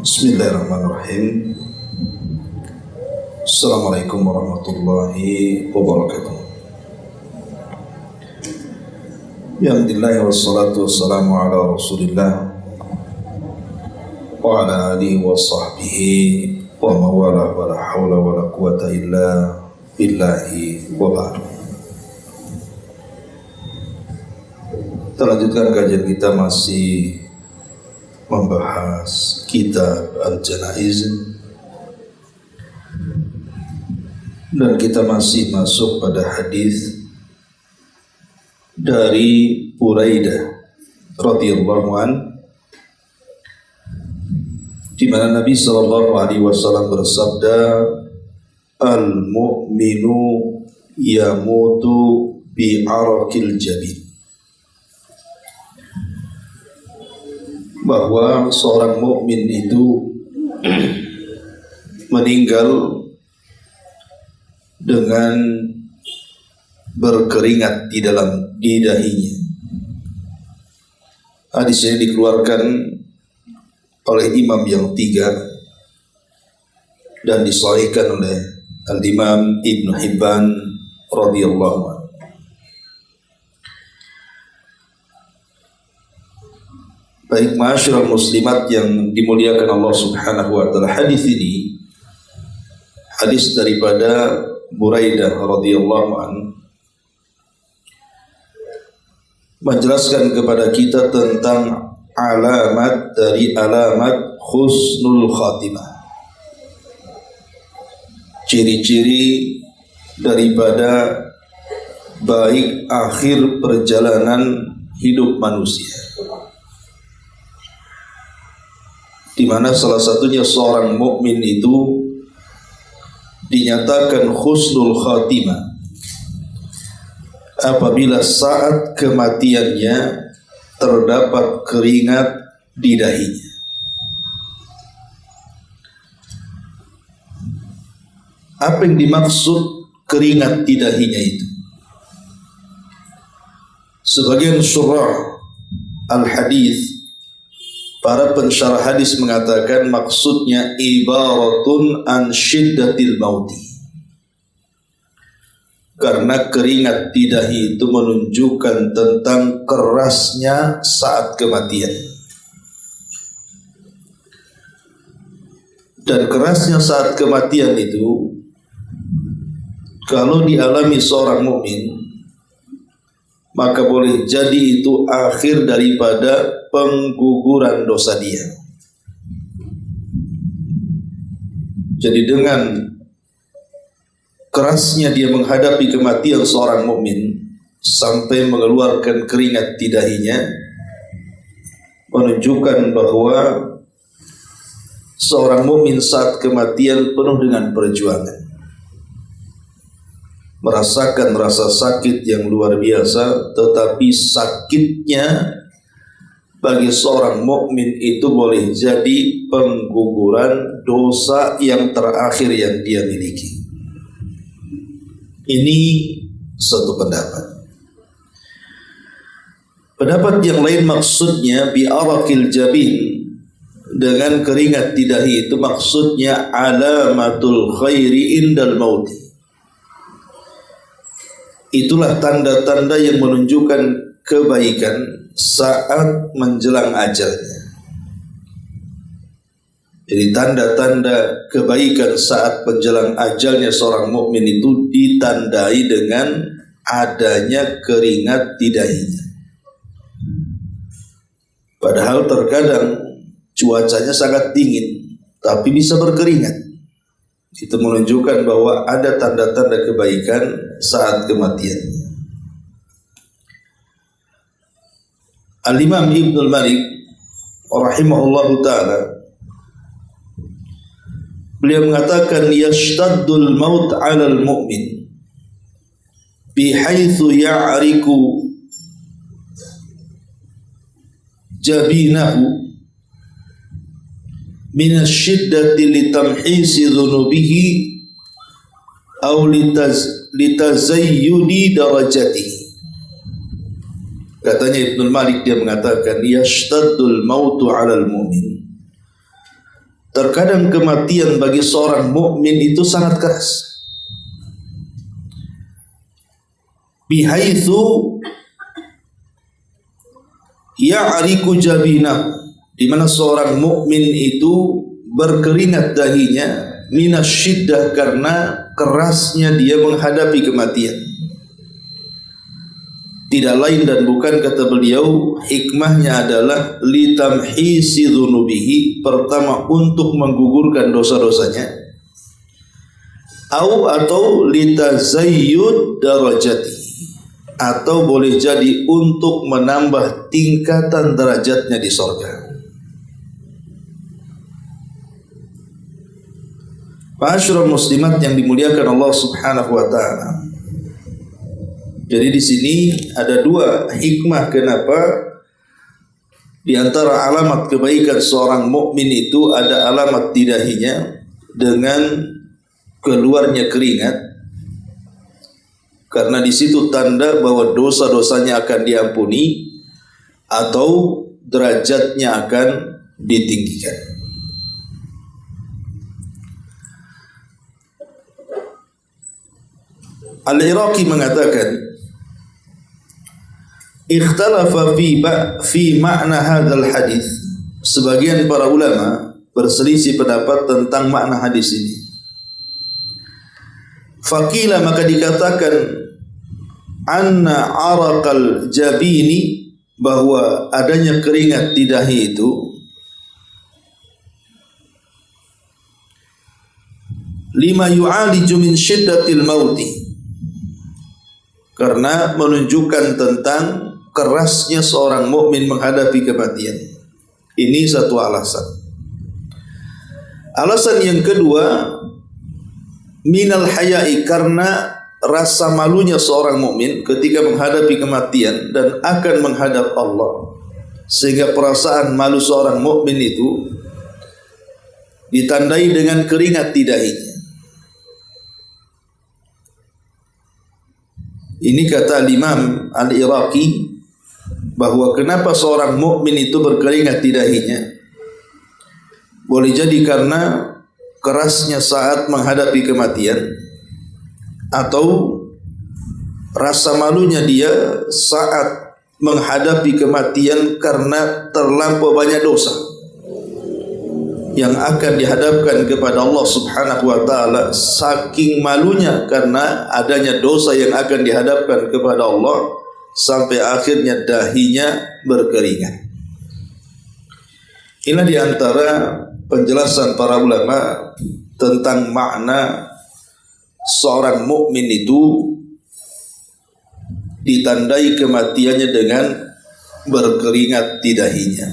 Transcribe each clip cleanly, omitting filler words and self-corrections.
Bismillahirrahmanirrahim. Assalamualaikum warahmatullahi wabarakatuh. Alhamdulillah wassalatu wassalamu ala Rasulillah wa ala alihi wa sahbihi wa mawala wa la hawla wa la quwata illa billahi wa ba'du. Kita lanjutkan kajian kita masih membahas kitab Al-Janaiz, dan kita masih masuk pada hadis dari Buraidah radhiyallahu an, di mana Nabi sallallahu alaihi wasallam bersabda, al-mu'minu yamutu bi arakil jabin, bahwa seorang mukmin itu meninggal dengan berkeringat di dahinya. Hadis ini dikeluarkan oleh imam yang tiga dan disahihkan oleh Al-Imam Ibnu Hibban radhiyallahu anhu. Baik ma'asyiral muslimat yang dimuliakan Allah Subhanahu wa taala, hadis ini hadis daripada Buraidah radhiyallahu anhu menjelaskan kepada kita tentang alamat dari alamat husnul khatimah, ciri-ciri daripada baik akhir perjalanan hidup manusia, di mana salah satunya seorang mukmin itu dinyatakan husnul khatimah apabila saat kematiannya terdapat keringat di dahinya. Apa yang dimaksud keringat di dahinya itu? Sebagian syurah al-hadis, para pensyarah hadis mengatakan maksudnya ibaratun an syiddatil mauti, karena keringat di dahi itu menunjukkan tentang kerasnya saat kematian. Dan kerasnya saat kematian itu kalau dialami seorang mukmin, maka boleh jadi itu akhir daripada pengguguran dosa dia. Jadi dengan kerasnya dia menghadapi kematian seorang mukmin sampai mengeluarkan keringat di dahinya, menunjukkan bahwa seorang mukmin saat kematian penuh dengan perjuangan, merasakan rasa sakit yang luar biasa, tetapi sakitnya bagi seorang mukmin itu boleh jadi pengguguran dosa yang terakhir yang dia miliki. Ini satu pendapat. Pendapat yang lain maksudnya bi arakil jabin, dengan keringat di dahi itu maksudnya alamatul khairi indal mauti. Itulah tanda-tanda yang menunjukkan kebaikan saat menjelang ajalnya. Jadi tanda-tanda kebaikan saat menjelang ajalnya seorang mukmin itu ditandai dengan adanya keringat di dahinya. Padahal terkadang cuacanya sangat dingin tapi bisa berkeringat. Itu menunjukkan bahwa ada tanda-tanda kebaikan saat kematiannya. Al-Imam Ibnul Malik rahimahullahu ta'ala, beliau mengatakan yashtaddul maut 'alal mu'min bihaitsu ya'riku jabinahu min asyiddati litamhisi dhunubihi aw litazayyudi darajatihi. Katanya Ibnul Malik, dia mengatakan yashtaddul mautu 'alal mu'min, terkadang kematian bagi seorang mukmin itu sangat keras. Bihaitsu ya'riku jabinah, di mana seorang mukmin itu berkeringat dahinya minasyiddah, karena kerasnya dia menghadapi kematian. Tidak lain dan bukan, kata beliau, hikmahnya adalah litamhisi dzunubihi, pertama untuk menggugurkan dosa-dosanya, atau litazayyud darajati, atau boleh jadi untuk menambah tingkatan derajatnya di surga. Ma'asyiral muslimat yang dimuliakan Allah Subhanahu wa taala. Jadi di sini ada dua hikmah kenapa di antara alamat kebaikan seorang mukmin itu ada alamat di dahinya dengan keluarnya keringat, karena di situ tanda bahwa dosa-dosanya akan diampuni atau derajatnya akan ditinggikan. Al-Iraqi mengatakan, ikhtalafa fi ma'na hadzal hadis. Sebagian para ulama berselisih pendapat tentang makna hadis ini. Faqila, maka dikatakan, anna araqal jabini, bahwa adanya keringat di dahi itu lima yu'aliju min syiddatil mauti, karena menunjukkan tentang kerasnya seorang mukmin menghadapi kematian. Ini satu alasan. Alasan yang kedua, minal haya'i, karena rasa malunya seorang mukmin ketika menghadapi kematian dan akan menghadap Allah, sehingga perasaan malu seorang mukmin itu ditandai dengan keringat di dahinya. Ini kata Imam Al-Iraqi, bahwa kenapa seorang mukmin itu berkeringat di dahinya, boleh jadi karena kerasnya saat menghadapi kematian, atau rasa malunya dia saat menghadapi kematian karena terlampau banyak dosa yang akan dihadapkan kepada Allah Subhanahu wa taala. Saking malunya karena adanya dosa yang akan dihadapkan kepada Allah, sampai akhirnya dahinya berkeringat. Inilah di antara penjelasan para ulama tentang makna seorang mukmin itu ditandai kematiannya dengan berkeringat di dahinya.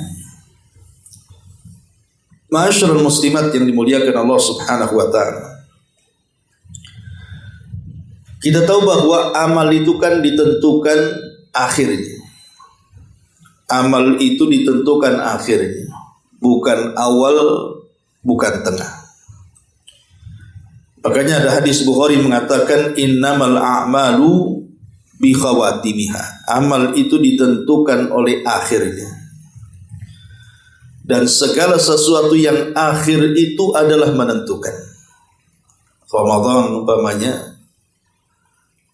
Ma'asyiral muslimat yang dimuliakan Allah Subhanahu wa taala. Kita tahu bahwa amal itu kan ditentukan akhirnya. Amal itu ditentukan akhirnya, bukan awal, bukan tengah. Makanya ada hadis Bukhari mengatakan, innamal a'malu bi khawatimiha. Amal itu ditentukan oleh akhirnya. Dan segala sesuatu yang akhir itu adalah menentukan. Ramadan umpamanya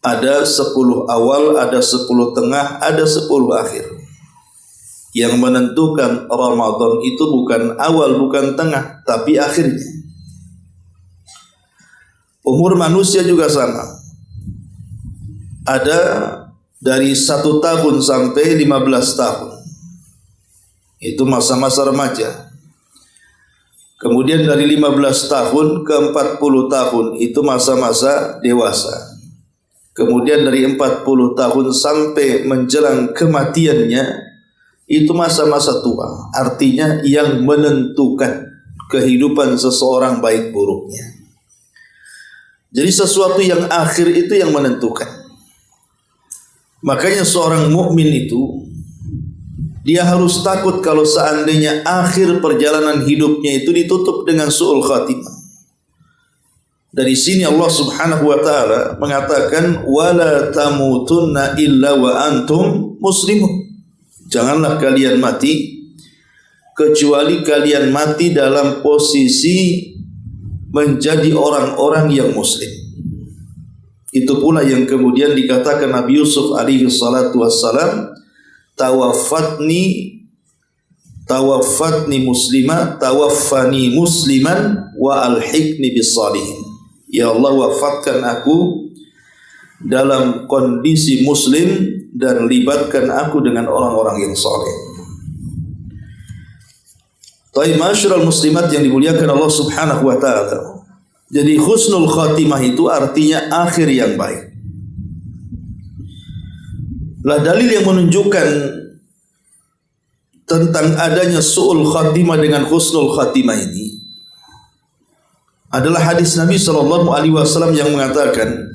ada 10 awal, ada 10 tengah, ada 10 akhir. Yang menentukan Ramadan itu bukan awal, bukan tengah, tapi akhirnya. Umur manusia juga sama. Ada dari 1 tahun sampai 15 tahun. Itu masa-masa remaja. Kemudian dari 15 tahun ke 40 tahun itu masa-masa dewasa. Kemudian dari 40 tahun sampai menjelang kematiannya itu masa-masa tua. Artinya yang menentukan kehidupan seseorang baik buruknya. Jadi sesuatu yang akhir itu yang menentukan. Makanya seorang mukmin itu dia harus takut kalau seandainya akhir perjalanan hidupnya itu ditutup dengan su'ul khatimah. Dari sini Allah Subhanahu wa taala mengatakan, wala tamutunna illa wa antum muslimun. Janganlah kalian mati kecuali kalian mati dalam posisi menjadi orang-orang yang muslim. Itu pula yang kemudian dikatakan Nabi Yusuf alaihi salatu wassalam, tawaffani tawaffani musliman wa alhiqni bis salihin. Ya Allah, wafatkan aku dalam kondisi muslim dan libatkan aku dengan orang-orang yang saleh. Taib masyarul muslimat yang dimuliakan Allah Subhanahu wa taala. Jadi husnul khatimah itu artinya akhir yang baik. Lah dalil yang menunjukkan tentang adanya su'ul khatimah dengan husnul khatimah ini adalah hadis Nabi sallallahu alaihi wasallam yang mengatakan,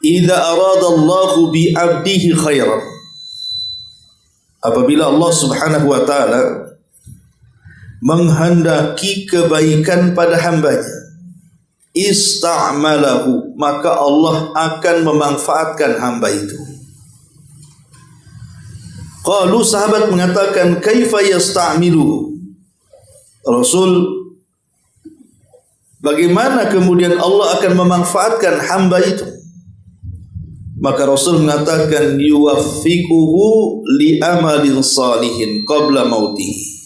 "Idza aradallahu bi 'abdihi khairan." Apabila Allah Subhanahu wa taala menghendaki kebaikan pada hambanya, ista'malahu, maka Allah akan memanfaatkan hamba itu. Qalu, sahabat mengatakan, kaifa yasta'miluhu? Rasul, bagaimana kemudian Allah akan memanfaatkan hamba itu? Maka Rasul mengatakan, yuwaffiquhu li amalin salihin qabla mautihi.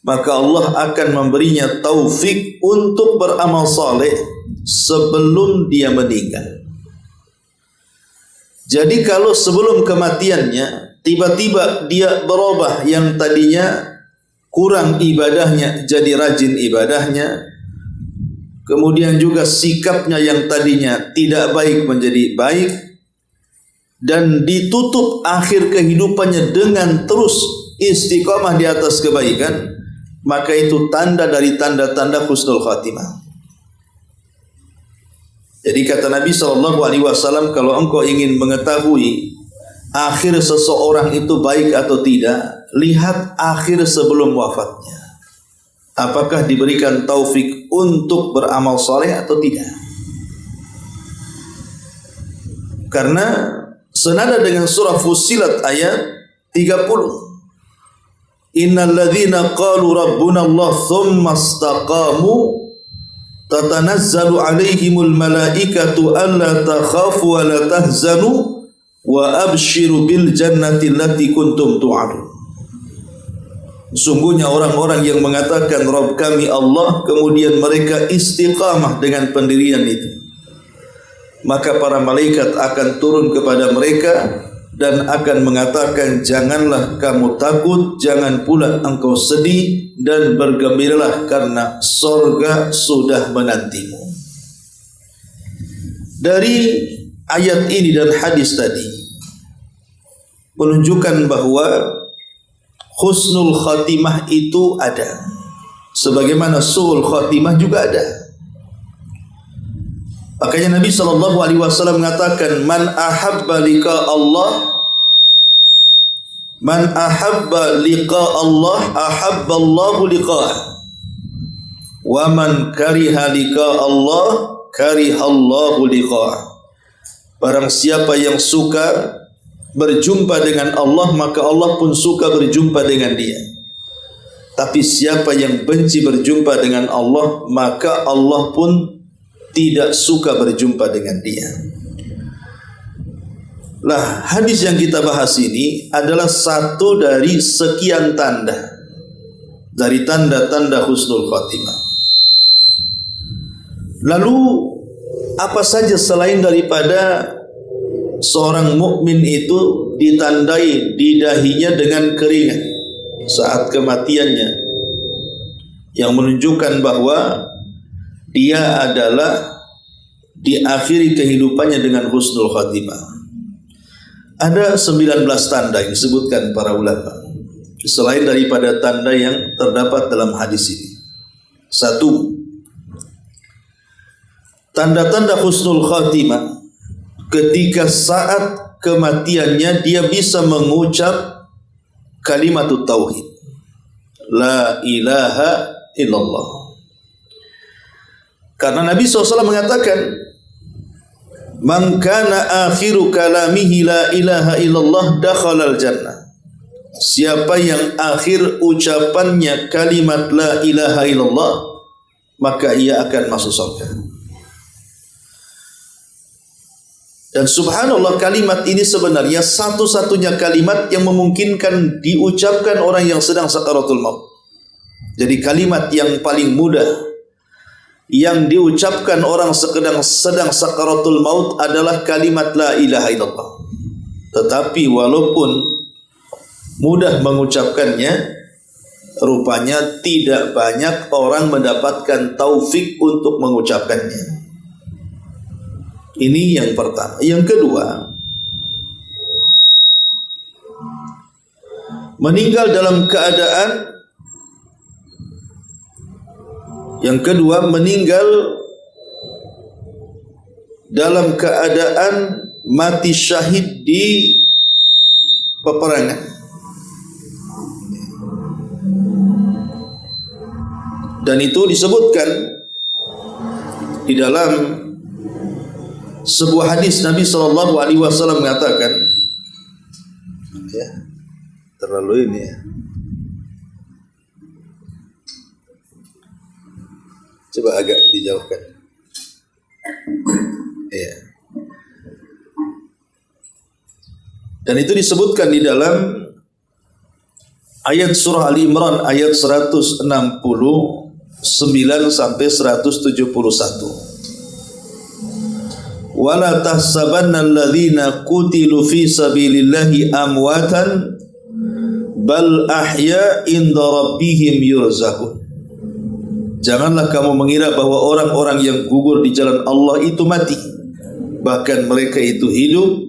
Maka Allah akan memberinya taufik untuk beramal saleh sebelum dia meninggal. Jadi kalau sebelum kematiannya tiba-tiba dia berubah, yang tadinya kurang ibadahnya jadi rajin ibadahnya, kemudian juga sikapnya yang tadinya tidak baik menjadi baik, dan ditutup akhir kehidupannya dengan terus istiqamah di atas kebaikan, maka itu tanda dari tanda-tanda husnul khatimah. Jadi kata Nabi SAW, kalau engkau ingin mengetahui akhir seseorang itu baik atau tidak, lihat akhir sebelum wafatnya. Apakah diberikan taufik untuk beramal saleh atau tidak? Karena senada dengan surah Fussilat ayat 30. Innal ladzina qalu rabbuna Allah tsumma istaqamu tatanazzalu alaihimul malaikatu alla takhafu wa la tahzanu wa abshiru bil jannati allati kuntum tu'adun. Sungguhnya orang-orang yang mengatakan Rabb kami Allah, kemudian mereka istiqamah dengan pendirian itu, maka para malaikat akan turun kepada mereka dan akan mengatakan, janganlah kamu takut, jangan pula engkau sedih, dan bergembiralah karena surga sudah menantimu. Dari ayat ini dan hadis tadi menunjukkan bahwa husnul khatimah itu ada, sebagaimana su'ul khatimah juga ada. Makanya Nabi SAW mengatakan, man ahabba liqa Allah, man ahabba liqa Allah, ahabba Allahu liqa'ah, wa man kariha liqa Allah, kariha Allahu liqa'ah. Barang siapa yang suka berjumpa dengan Allah, maka Allah pun suka berjumpa dengan dia. Tapi siapa yang benci berjumpa dengan Allah, maka Allah pun tidak suka berjumpa dengan dia. Nah, hadis yang kita bahas ini adalah satu dari sekian tanda dari tanda-tanda husnul khatimah. Lalu apa saja selain daripada seorang mukmin itu ditandai di dahinya dengan keringat saat kematiannya, yang menunjukkan bahwa dia adalah diakhiri kehidupannya dengan husnul khatimah. Ada 19 tanda yang disebutkan para ulama selain daripada tanda yang terdapat dalam hadis ini. 1. Tanda-tanda husnul khatimah ketika saat kematiannya dia bisa mengucap kalimatut tauhid, la ilaha illallah. Karena Nabi SAW mengatakan, man kana akhiru kalamihi la ilaha illallah dakhalal jannah. siapa yang akhir ucapannya kalimat la ilaha illallah, maka ia akan masuk surga. Dan subhanallah, kalimat ini sebenarnya satu-satunya kalimat yang memungkinkan diucapkan orang yang sedang sakaratul maut. Jadi kalimat yang paling mudah yang diucapkan orang sedang sakaratul maut adalah kalimat la ilaha illallah. Tetapi walaupun mudah mengucapkannya, rupanya tidak banyak orang mendapatkan taufik untuk mengucapkannya. Ini yang pertama. Yang kedua, meninggal dalam keadaan mati syahid di peperangan. Dan itu disebutkan di dalam sebuah hadis Nabi SAW mengatakan, ya, terlalu ini ya. Coba agak dijauhkan. Ya. Dan itu disebutkan di dalam ayat surah Ali Imran ayat 169 sampai 171. Wala tahsabanna alladhina qutilu fi sabilillahi amwatan bal ahya inda rabbihim yurzaqun. Janganlah kamu mengira bahwa orang-orang yang gugur di jalan Allah itu mati, bahkan mereka itu hidup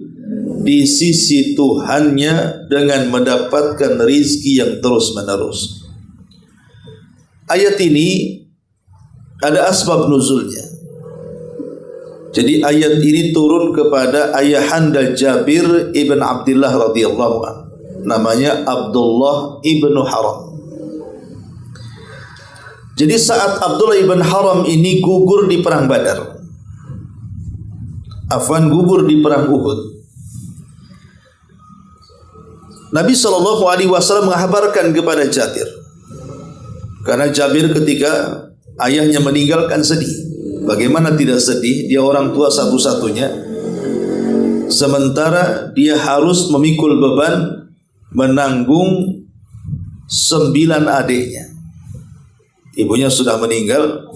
di sisi Tuhannya dengan mendapatkan rizki yang terus menerus. Ayat ini ada asbab nuzulnya. Jadi ayat ini turun kepada ayahanda Jabir ibn Abdullah radhiyallahu anhu, namanya Abdullah ibn Haram. Jadi saat Abdullah ibn Haram ini gugur di perang Badar, gugur di perang Uhud, Nabi SAW menghabarkan kepada Jabir, karena Jabir ketika ayahnya meninggalkan sedih. Bagaimana tidak sedih? Dia orang tua satu-satunya, sementara dia harus memikul beban menanggung 9 adiknya. Ibunya sudah meninggal,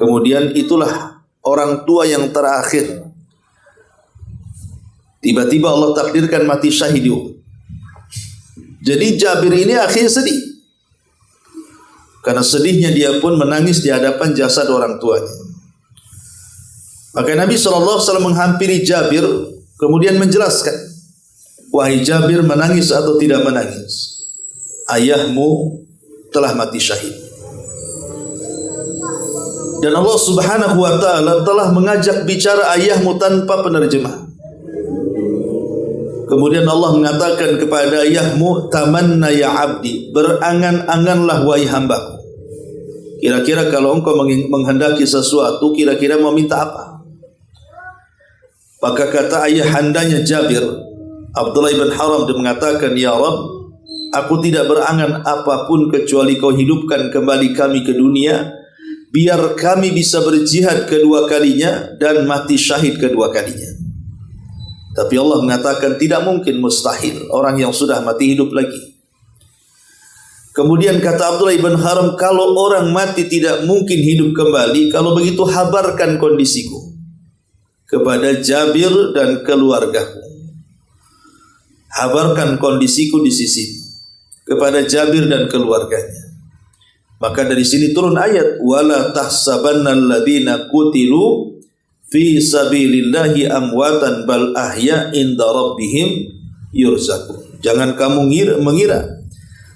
kemudian itulah orang tua yang terakhir. Tiba-tiba Allah takdirkan mati syahid. Jadi Jabir ini akhirnya sedih. Karena sedihnya dia pun menangis di hadapan jasad orang tuanya. Maka Nabi SAW menghampiri Jabir, kemudian menjelaskan, wahai Jabir, menangis atau tidak menangis, ayahmu telah mati syahid. Dan Allah Subhanahu wa ta'ala telah mengajak bicara ayahmu tanpa penerjemah. Kemudian Allah mengatakan kepada ayahmu, tamanna ya abdi, berangan-anganlah wahai hambaku. Kira-kira kalau engkau menghendaki sesuatu, kira-kira mau minta apa? Maka kata ayahandanya Jabir, Abdullah ibn Haram, dia mengatakan, ya Rabb, aku tidak berangan apapun kecuali kau hidupkan kembali kami ke dunia, biar kami bisa berjihad kedua kalinya dan mati syahid kedua kalinya. Tapi Allah mengatakan tidak mungkin, mustahil orang yang sudah mati hidup lagi. Kemudian kata Abdullah ibn Haram, kalau orang mati tidak mungkin hidup kembali, kalau begitu habarkan kondisiku kepada Jabir dan keluargaku. Habarkan kondisiku di sisi kepada Jabir dan keluarganya. Maka dari sini turun ayat, wala tahsabannal ladzina qutilu fi sabilillahi amwatan bal ahya inda rabbihim yurzaqun. Jangan kamu mengira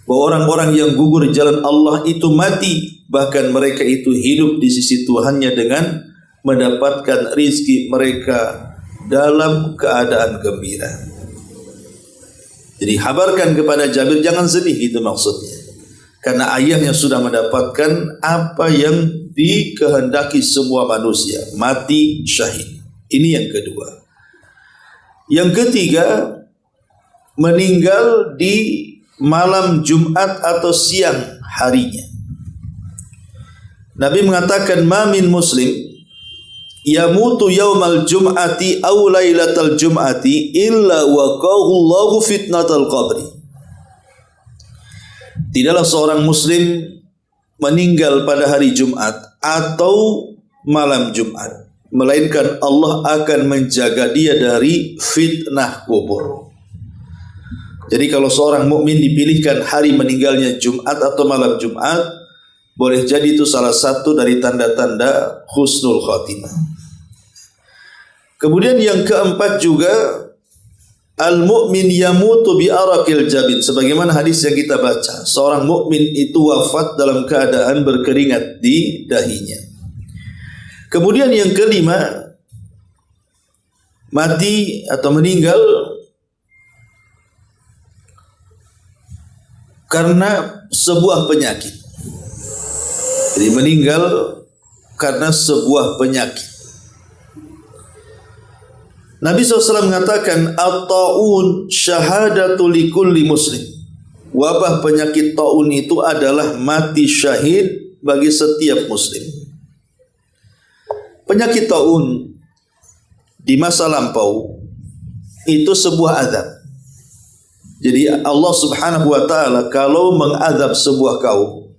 bahwa orang-orang yang gugur di jalan Allah itu mati, bahkan mereka itu hidup di sisi Tuhannya dengan mendapatkan rizki mereka dalam keadaan gembira. Jadi habarkan kepada Jabir, jangan sedih, itu maksudnya. Karena ayahnya sudah mendapatkan apa yang dikehendaki semua manusia, mati syahid. Ini yang kedua. Yang ketiga, meninggal di malam Jumat atau siang harinya. Nabi mengatakan, "Ma min muslim yamutu yaumal jum'ati aw lailatal jum'ati illa waqahu Allahu fitnatal qabri." Tidaklah seorang muslim meninggal pada hari Jumat atau malam Jumat, melainkan Allah akan menjaga dia dari fitnah kubur. Jadi kalau seorang mukmin dipilihkan hari meninggalnya Jumat atau malam Jumat, boleh jadi itu salah satu dari tanda-tanda husnul khatimah. Kemudian yang keempat juga, al-mu'min yamutu bi araqil jabin, sebagaimana hadis yang kita baca, seorang mukmin itu wafat dalam keadaan berkeringat di dahinya. Kemudian yang kelima, mati atau meninggal karena sebuah penyakit. Jadi meninggal karena sebuah penyakit. Nabi SAW mengatakan, at-ta'un syahadatu likulli muslim. Wabah penyakit ta'un itu adalah mati syahid bagi setiap muslim. Penyakit ta'un di masa lampau itu sebuah azab. Jadi Allah Subhanahu wa taala kalau mengadab sebuah kaum,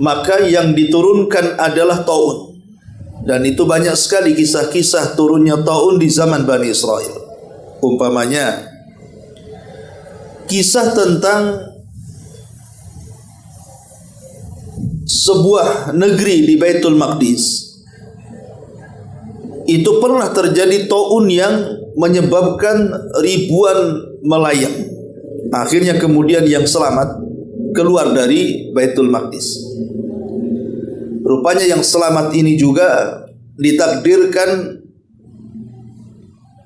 maka yang diturunkan adalah taun. Dan itu banyak sekali kisah-kisah turunnya taun di zaman Bani Israel. Umpamanya kisah tentang sebuah negeri di Baitul Maqdis. Itu pernah terjadi taun yang menyebabkan ribuan melayang. Akhirnya kemudian yang selamat keluar dari Baitul Maqdis. Rupanya yang selamat ini juga ditakdirkan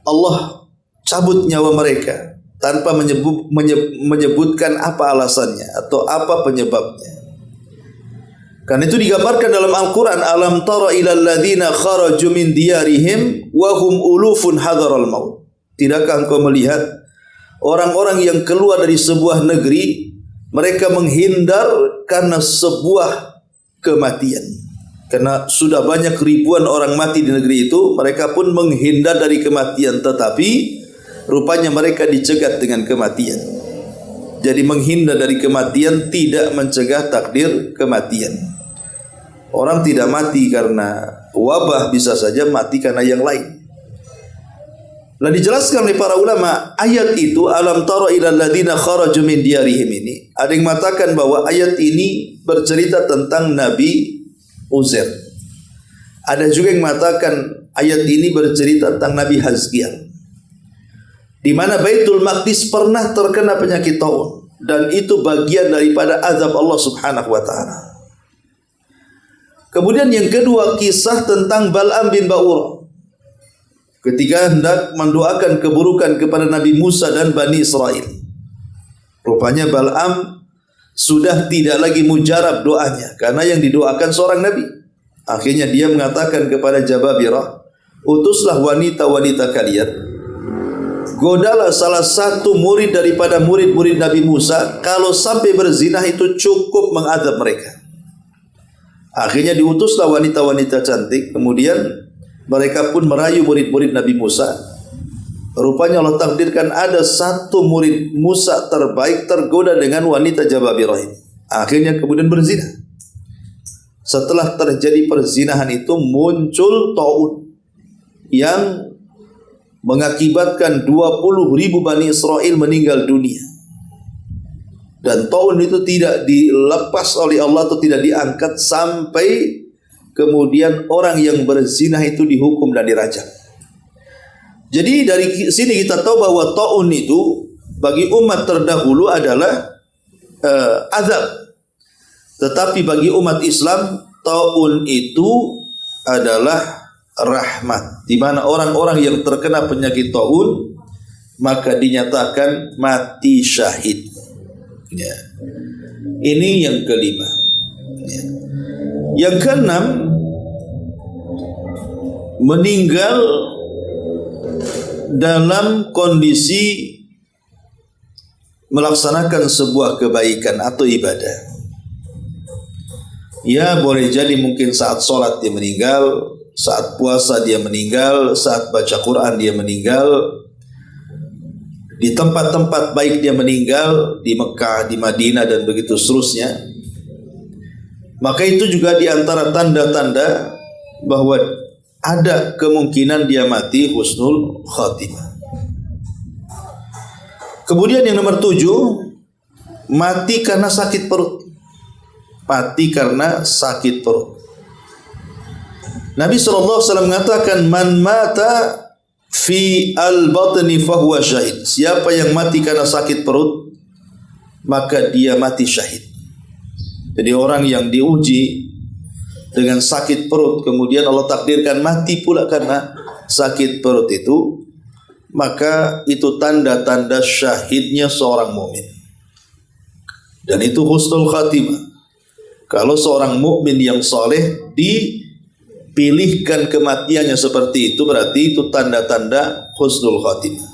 Allah cabut nyawa mereka tanpa menyebutkan apa alasannya atau apa penyebabnya. Karena itu digambarkan dalam Al-Quran, alam tara ilal ladzina kharaju min diyarihim wa hum ulufun hadaral maut. Tidakkah engkau melihat orang-orang yang keluar dari sebuah negeri, mereka menghindar karena sebuah kematian. Karena sudah banyak ribuan orang mati di negeri itu, mereka pun menghindar dari kematian, tetapi rupanya mereka dicegat dengan kematian. Jadi menghindar dari kematian tidak mencegah takdir kematian. Orang tidak mati karena wabah, bisa saja mati karena yang lain. Nah, dijelaskan oleh para ulama, ayat itu alam tara ilal ladzina kharaju min diyarihim ini, ada yang mengatakan bahwa ayat ini bercerita tentang Nabi Uzair. Ada juga yang mengatakan ayat ini bercerita tentang Nabi Hazkiel, di mana Baitul Maqdis pernah terkena penyakit taun, dan itu bagian daripada azab Allah Subhanahu wa taala. Kemudian yang kedua, kisah tentang Bal'am bin Ba'urah ketika hendak mendoakan keburukan kepada Nabi Musa dan Bani Israel. Rupanya Bal'am sudah tidak lagi mujarab doanya, karena yang didoakan seorang Nabi. Akhirnya dia mengatakan kepada Jababirah, utuslah wanita-wanita kalian, godalah salah satu murid daripada murid-murid Nabi Musa, kalau sampai berzinah itu cukup mengadab mereka. Akhirnya diutuslah wanita-wanita cantik, kemudian mereka pun merayu murid-murid Nabi Musa. Rupanya Allah takdirkan ada satu murid Musa terbaik tergoda dengan wanita Jababirah ini. Akhirnya kemudian berzina. Setelah terjadi perzinahan itu muncul taun yang mengakibatkan 20.000 Bani Israel meninggal dunia. Dan taun itu tidak dilepas oleh Allah atau tidak diangkat sampai kemudian orang yang berzina itu dihukum dan dirajam. Jadi dari sini kita tahu bahwa taun itu bagi umat terdahulu adalah azab. Tetapi bagi umat Islam, taun itu adalah rahmat, di mana orang-orang yang terkena penyakit taun maka dinyatakan mati syahid. Ya. Ini yang kelima. Ya. Yang keenam, meninggal dalam kondisi melaksanakan sebuah kebaikan atau ibadah. Ya, boleh jadi mungkin saat sholat dia meninggal, saat puasa dia meninggal, saat baca Quran dia meninggal, di tempat-tempat baik dia meninggal, di Mekah, di Madinah dan begitu seterusnya. Maka itu juga di antara tanda-tanda bahwa ada kemungkinan dia mati husnul khatimah. Kemudian yang nomor 7, mati karena sakit perut. Mati karena sakit perut. Nabi SAW mengatakan, man mata fi al-batni fahuwa syahid. Siapa yang mati karena sakit perut, maka dia mati syahid. Jadi orang yang diuji dengan sakit perut, kemudian Allah takdirkan mati pula karena sakit perut itu, maka itu tanda-tanda syahidnya seorang mukmin. Dan itu husnul khatimah. Kalau seorang mukmin yang soleh dipilihkan kematiannya seperti itu, berarti itu tanda-tanda husnul khatimah.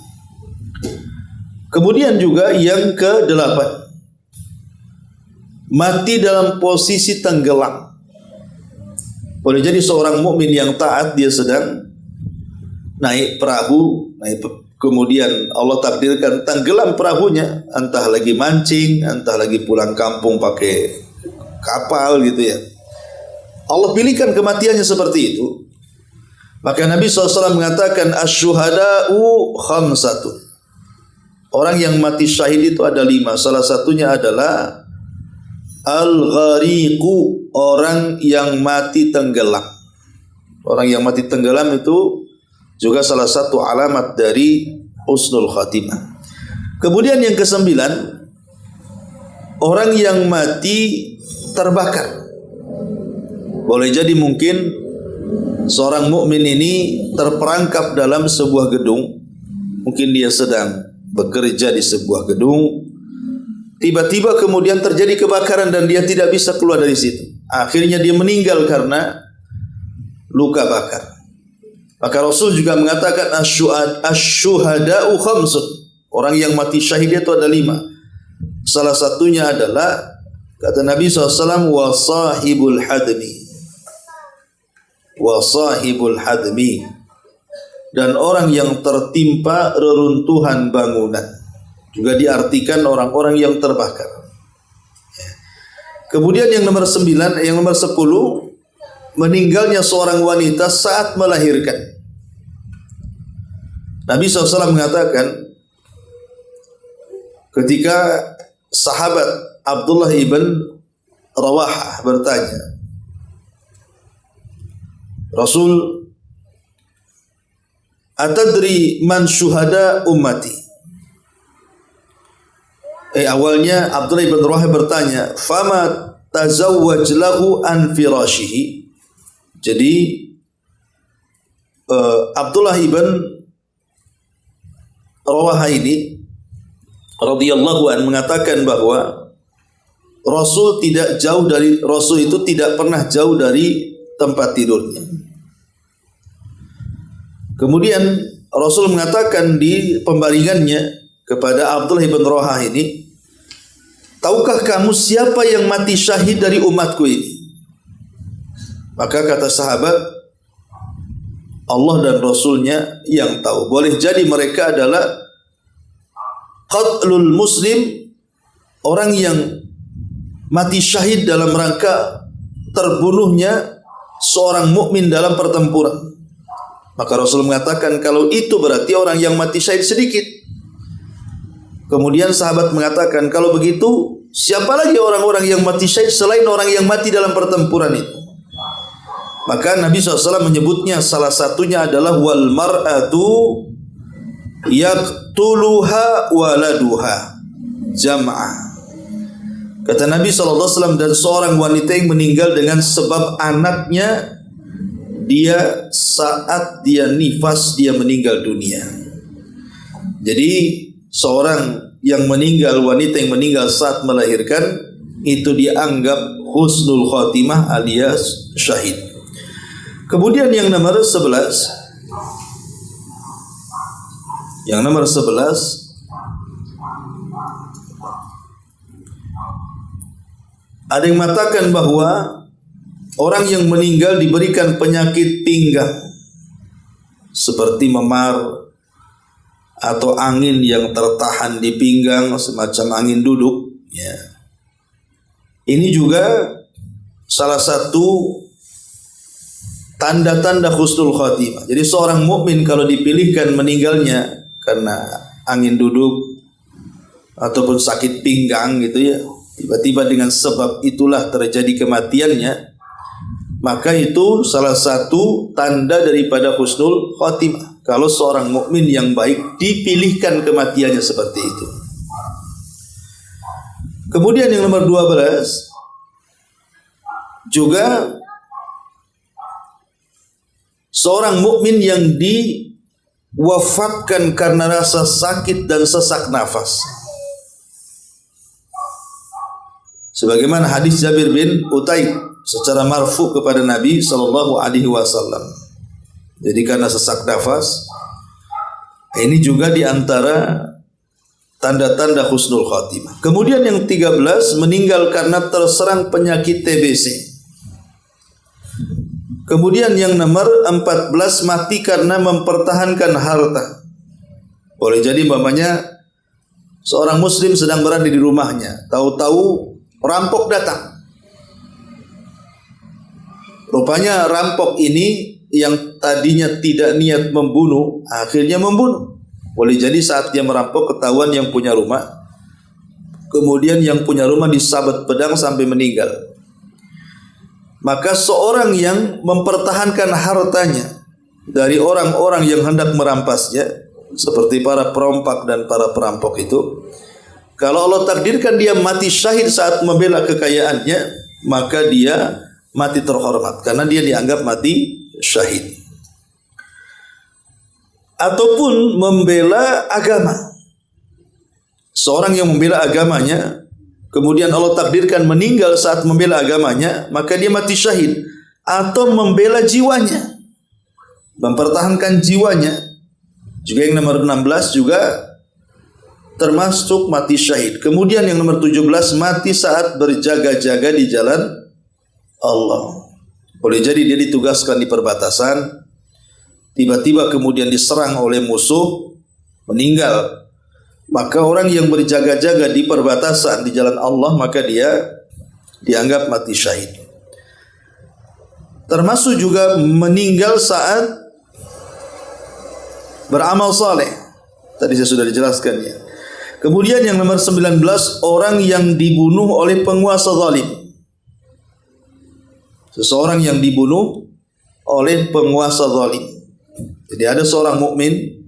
Kemudian juga yang ke-8, mati dalam posisi tenggelam. Boleh jadi seorang mukmin yang taat, dia sedang naik perahu, kemudian Allah takdirkan tenggelam perahunya, entah lagi mancing, entah lagi pulang kampung pakai kapal gitu ya. Allah pilihkan kematiannya seperti itu. Maka Nabi SAW mengatakan asyuhada'u khamsatun. Orang yang mati syahid itu ada 5. Salah satunya adalah al-ghariqu, orang yang mati tenggelam. Orang yang mati tenggelam itu juga salah satu alamat dari husnul khatimah. Kemudian yang ke-9, orang yang mati terbakar. Boleh jadi mungkin seorang mukmin ini terperangkap dalam sebuah gedung. Mungkin dia sedang bekerja di sebuah gedung. Tiba-tiba kemudian terjadi kebakaran dan dia tidak bisa keluar dari situ. Akhirnya dia meninggal karena luka bakar. Maka Rasul juga mengatakan asyuhada'u khamsun. Orang yang mati syahid itu ada 5. Salah satunya adalah, kata Nabi SAW, wasahibul hadmi. Wasahibul hadmi. Dan orang yang tertimpa reruntuhan bangunan. Juga diartikan orang-orang yang terbakar. Kemudian yang nomor 9, yang nomor 10, meninggalnya seorang wanita saat melahirkan. Nabi SAW mengatakan, ketika sahabat Abdullah ibn Rawahah bertanya, Rasul, atadri man syuhada ummati? Awalnya Abdullah ibn Rawahah bertanya, fama tazawwaj lahu an firashihi. Jadi Abdullah ibn Rawahah ini radhiyallahu an mengatakan bahwa Rasul itu tidak pernah jauh dari tempat tidurnya. Kemudian Rasul mengatakan di pembaringannya kepada Abdullah ibn Rawahah ini, tahukah kamu siapa yang mati syahid dari umatku ini? Maka kata sahabat, Allah dan Rasulnya yang tahu. Boleh jadi mereka adalah qatlul muslim, orang yang mati syahid dalam rangka terbunuhnya seorang mukmin dalam pertempuran. Maka Rasul mengatakan kalau itu berarti orang yang mati syahid sedikit. Kemudian sahabat mengatakan, kalau begitu siapa lagi orang-orang yang mati syahid selain orang yang mati dalam pertempuran itu? Maka Nabi SAW menyebutnya, salah satunya adalah wal mar'atu yaqtuluha waladuha jam'ah. Kata Nabi SAW, dan seorang wanita yang meninggal dengan sebab anaknya, dia saat dia nifas dia meninggal dunia. Jadi seorang yang meninggal, wanita yang meninggal saat melahirkan, itu dianggap husnul khatimah alias syahid. Kemudian yang nomor 11, Ada yang mengatakan bahwa orang yang meninggal diberikan penyakit pinggang seperti memar atau angin yang tertahan di pinggang, semacam angin duduk, ya. Ini juga salah satu tanda-tanda husnul khotimah. Jadi seorang mukmin kalau dipilihkan meninggalnya karena angin duduk ataupun sakit pinggang gitu ya, tiba-tiba dengan sebab itulah terjadi kematiannya, maka itu salah satu tanda daripada husnul khotimah. Kalau seorang mukmin yang baik dipilihkan kematiannya seperti itu. Kemudian yang nomor 12 juga seorang mukmin yang diwafatkan karena rasa sakit dan sesak nafas. Sebagaimana hadis Jabir bin Utaib secara marfu kepada Nabi sallallahu alaihi wasallam. Jadi karena sesak nafas, ini juga diantara tanda-tanda husnul khotimah. Kemudian yang 13 meninggal karena terserang penyakit TBC. Kemudian yang nomor 14 mati karena mempertahankan harta. Boleh jadi umpamanya seorang muslim sedang berada di rumahnya, tahu-tahu rampok datang. Rupanya rampok ini yang tadinya tidak niat membunuh, akhirnya membunuh. Boleh jadi saat dia merampok ketahuan yang punya rumah, kemudian yang punya rumah disabet pedang sampai meninggal. Maka seorang yang mempertahankan hartanya dari orang-orang yang hendak merampasnya, seperti para perompak dan para perampok itu, kalau Allah takdirkan dia mati syahid saat membela kekayaannya, maka dia mati terhormat karena dia dianggap mati syahid. Ataupun membela agama. Seorang yang membela agamanya, kemudian Allah takdirkan meninggal saat membela agamanya, maka dia mati syahid. Atau membela jiwanya, mempertahankan jiwanya. Juga yang nomor 16 juga termasuk mati syahid. Kemudian yang nomor 17 mati saat berjaga-jaga di jalan Allah. Boleh jadi dia ditugaskan di perbatasan, tiba-tiba kemudian diserang oleh musuh, meninggal. Maka orang yang berjaga-jaga di perbatasan di jalan Allah, maka dia dianggap mati syahid. Termasuk juga meninggal saat beramal saleh. Tadi saya sudah dijelaskan ya. Kemudian yang nomor 19, orang yang dibunuh oleh penguasa zalim. Seseorang yang dibunuh oleh penguasa zalim. Jadi ada seorang mukmin,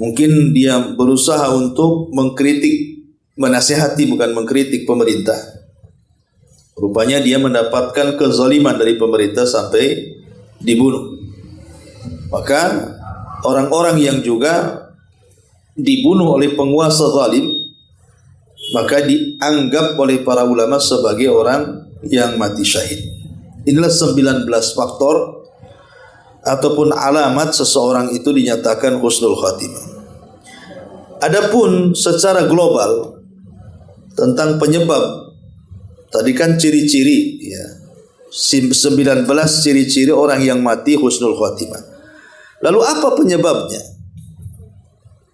mungkin dia berusaha untuk mengkritik, menasihati bukan mengkritik pemerintah. Rupanya dia mendapatkan kezaliman dari pemerintah sampai dibunuh. Maka orang-orang yang juga dibunuh oleh penguasa zalim, maka dianggap oleh para ulama sebagai orang yang mati syahid. Inilah 19 faktor ataupun alamat seseorang itu dinyatakan husnul khatimah. Adapun secara global tentang penyebab, tadi kan ciri-ciri ya, 19 ciri-ciri orang yang mati husnul khatimah. Lalu apa penyebabnya?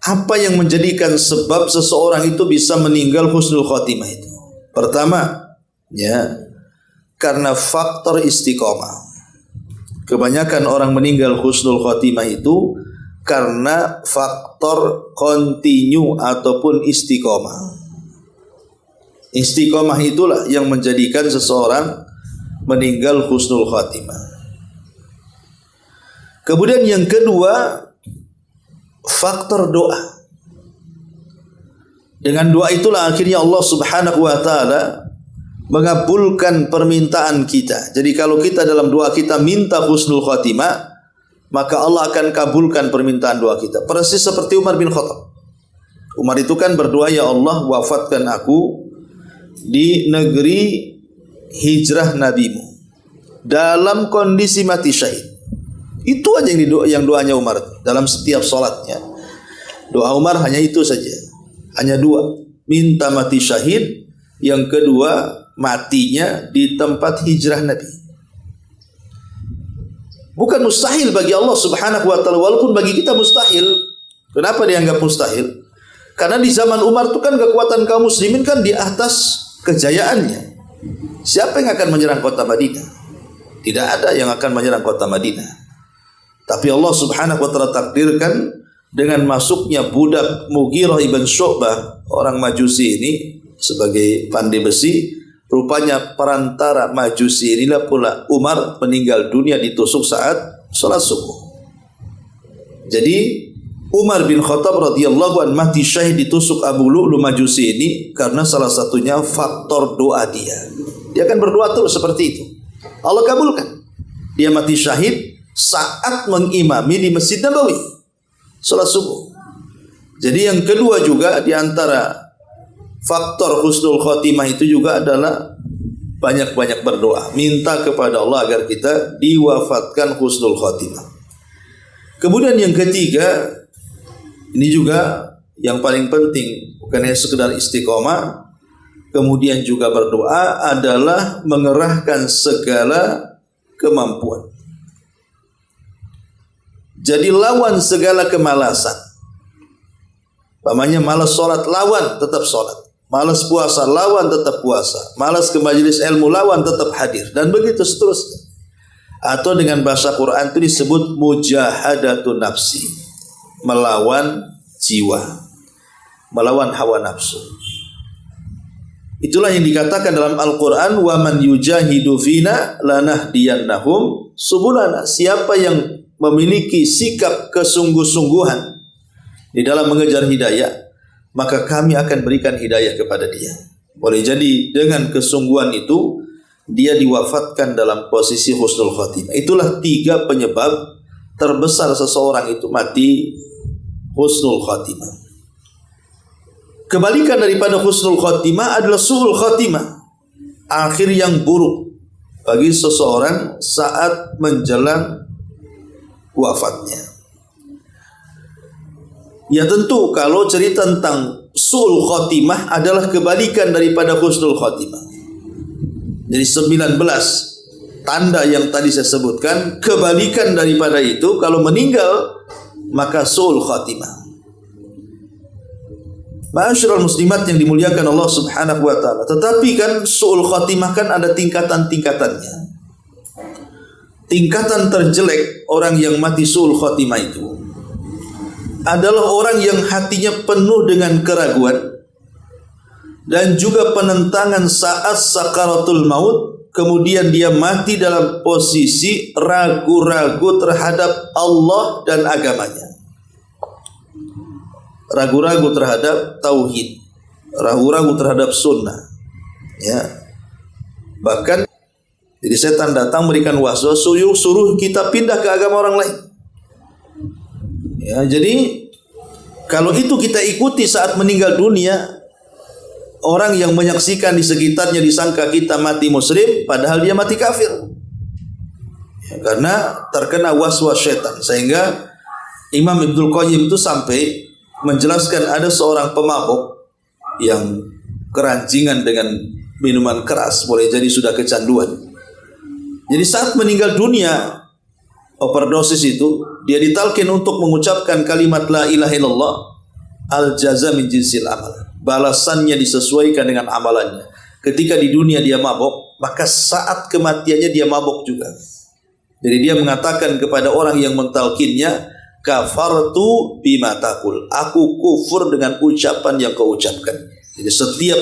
Apa yang menjadikan sebab seseorang itu bisa meninggal husnul khatimah itu? Pertama, ya, karena faktor istiqomah. Kebanyakan orang meninggal husnul khatimah itu karena faktor kontinu ataupun istiqomah. Istiqomah itulah yang menjadikan seseorang meninggal husnul khatimah. Kemudian yang kedua, faktor doa. Dengan doa itulah akhirnya Allah Subhanahu wa taala mengabulkan permintaan kita. Jadi kalau kita dalam doa kita minta husnul khatimah, maka Allah akan kabulkan permintaan doa kita. Persis seperti Umar bin Khattab. Umar itu kan berdoa, ya Allah wafatkan aku di negeri hijrah nabimu dalam kondisi mati syahid. Itu aja yang doanya Umar dalam setiap salatnya. Doa Umar hanya itu saja. Hanya dua. Minta mati syahid. Yang kedua, matinya di tempat hijrah Nabi. Bukan mustahil bagi Allah Subhanahu wa taala, walaupun bagi kita mustahil. Kenapa dianggap mustahil? Karena di zaman Umar itu kan kekuatan kaum muslimin kan di atas kejayaannya. Siapa yang akan menyerang kota Madinah? Tidak ada yang akan menyerang kota Madinah. Tapi Allah Subhanahu wa taala takdirkan dengan masuknya budak Mughirah ibn Syu'bah, orang Majusi ini sebagai pandai besi. Rupanya perantara Majusi inilah pula Umar meninggal dunia ditusuk saat sholat subuh. Jadi Umar bin Khattab radhiyallahu anhu mati syahid ditusuk Abu Lu'lu Majusi ini karena salah satunya faktor doa dia. Dia akan berdoa terus seperti itu. Allah kabulkan. Dia mati syahid saat mengimami di Masjid Nabawi salat subuh. Jadi yang kedua juga di antara faktor husnul khotimah itu juga adalah banyak-banyak berdoa, minta kepada Allah agar kita diwafatkan husnul khotimah. Kemudian yang ketiga, ini juga yang paling penting, bukan hanya sekedar istiqomah, kemudian juga berdoa adalah mengerahkan segala kemampuan. Jadi lawan segala kemalasan. Pamannya malas sholat, lawan tetap sholat. Malas puasa, lawan tetap puasa. Malas ke majelis ilmu, lawan tetap hadir. Dan begitu seterusnya. Atau dengan bahasa Quran itu disebut mujahadatun nafsi. Melawan jiwa. Melawan hawa nafsu. Itulah yang dikatakan dalam Al-Quran, wa man yujahidu fina lanahdiyannahum subulana. Siapa yang memiliki sikap kesungguh-sungguhan di dalam mengejar hidayah, maka kami akan berikan hidayah kepada dia. Boleh jadi dengan kesungguhan itu dia diwafatkan dalam posisi husnul khotimah. Itulah 3 penyebab terbesar seseorang itu mati husnul khotimah. Kebalikan daripada husnul khotimah adalah su'ul khotimah, akhir yang buruk bagi seseorang saat menjelang wafatnya. Ya tentu kalau cerita tentang su'ul khotimah adalah kebalikan daripada husnul khotimah. Jadi 19 tanda yang tadi saya sebutkan, kebalikan daripada itu, kalau meninggal maka su'ul khotimah. Ma'asyiral muslimat yang dimuliakan Allah Subhanahu wa taala. Tetapi kan su'ul khotimah kan ada tingkatan-tingkatannya. Tingkatan terjelek orang yang mati su'ul khotimah itu adalah orang yang hatinya penuh dengan keraguan dan juga penentangan saat sakaratul maut, kemudian dia mati dalam posisi ragu-ragu terhadap Allah dan agamanya, ragu-ragu terhadap tauhid, ragu-ragu terhadap sunnah, ya. Bahkan jadi setan datang memberikan waswas, suruh kita pindah ke agama orang lain. Ya, jadi kalau itu kita ikuti saat meninggal dunia, orang yang menyaksikan di sekitarnya disangka kita mati muslim, padahal dia mati kafir. Ya, karena terkena waswas setan. Sehingga Imam Ibnul Qayyim itu sampai menjelaskan ada seorang pemabuk yang keranjingan dengan minuman keras, boleh jadi sudah kecanduan. Jadi saat meninggal dunia, overdosis itu, dia ditalkin untuk mengucapkan kalimat la ilaha illallah, al jaza min jinsil amal. Balasannya disesuaikan dengan amalannya. Ketika di dunia dia mabuk, maka saat kematiannya dia mabuk juga. Jadi dia mengatakan kepada orang yang mentalkinnya, kafartu bima taqul. Aku kufur dengan ucapan yang kau ucapkan. Jadi setiap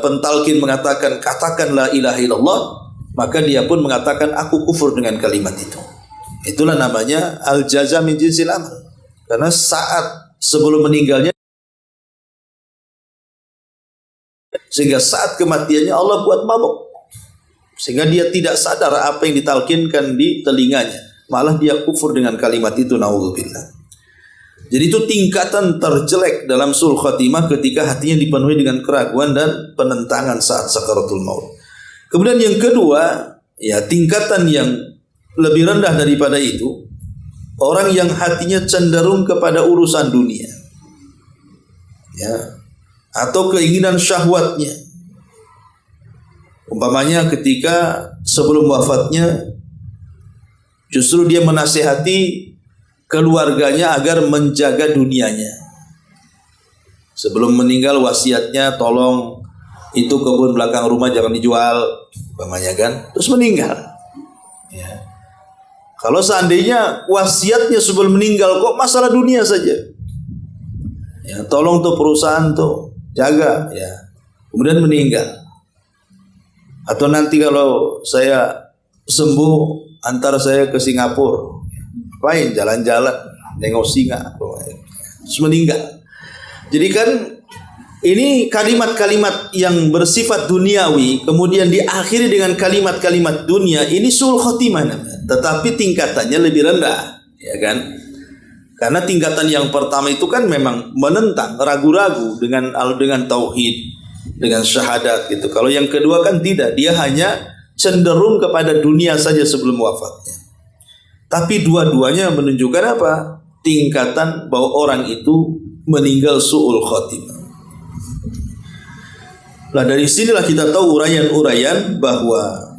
pentalkin mengatakan katakan la ilaha illallah, maka dia pun mengatakan aku kufur dengan kalimat itu. Itulah namanya al-jaza min jinsil amal. Karena saat sebelum meninggalnya, sehingga saat kematiannya Allah buat mabuk, sehingga dia tidak sadar apa yang ditalkinkan di telinganya, malah dia kufur dengan kalimat itu, naudzubillah. Jadi itu tingkatan terjelek dalam sul khatimah, ketika hatinya dipenuhi dengan keraguan dan penentangan saat sakaratul maut. Kemudian yang kedua, ya tingkatan yang lebih rendah daripada itu, orang yang hatinya cenderung kepada urusan dunia, ya, atau keinginan syahwatnya. Umpamanya ketika sebelum wafatnya justru dia menasihati keluarganya agar menjaga dunianya. Sebelum meninggal wasiatnya, tolong itu kebun belakang rumah jangan dijual, umpamanya kan. Terus meninggal. Ya. Kalau seandainya wasiatnya sebelum meninggal kok masalah dunia saja, ya tolong tuh perusahaan tuh jaga, ya. Kemudian meninggal. Atau nanti kalau saya sembuh antar saya ke Singapura, ngapain jalan-jalan nengok singa, terus meninggal. Jadi kan ini kalimat-kalimat yang bersifat duniawi kemudian diakhiri dengan kalimat-kalimat dunia, ini suul khotimah namanya. Tetapi tingkatannya lebih rendah, ya kan? Karena tingkatan yang pertama itu kan memang menentang, ragu-ragu dengan tauhid, dengan syahadat gitu. Kalau yang kedua kan tidak, dia hanya cenderung kepada dunia saja sebelum wafatnya. Tapi dua-duanya menunjukkan apa? Tingkatan bahwa orang itu meninggal su'ul khotimah. Nah dari sinilah kita tahu uraian-uraian bahwa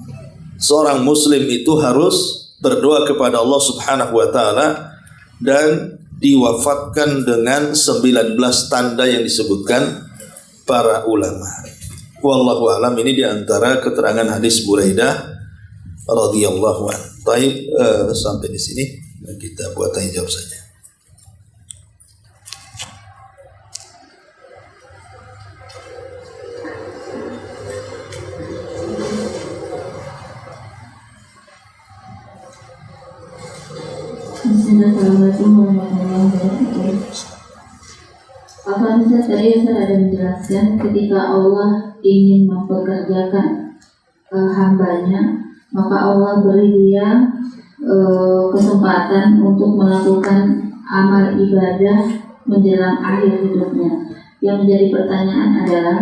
seorang muslim itu harus berdoa kepada Allah Subhanahu wa taala dan diwafatkan dengan 19 tanda yang disebutkan para ulama. Wallahu alam, ini diantara keterangan hadis Buraidah radhiyallahu anhu. Baik, sampai di sini kita buat tanya jawab saja. Assalamualaikum warahmatullahi wabarakatuh. Pak Ustaz, tadi Ustaz ada menjelaskan ketika Allah ingin mempekerjakan hambanya, maka Allah beri dia kesempatan untuk melakukan amal ibadah menjelang akhir hidupnya. Yang menjadi pertanyaan adalah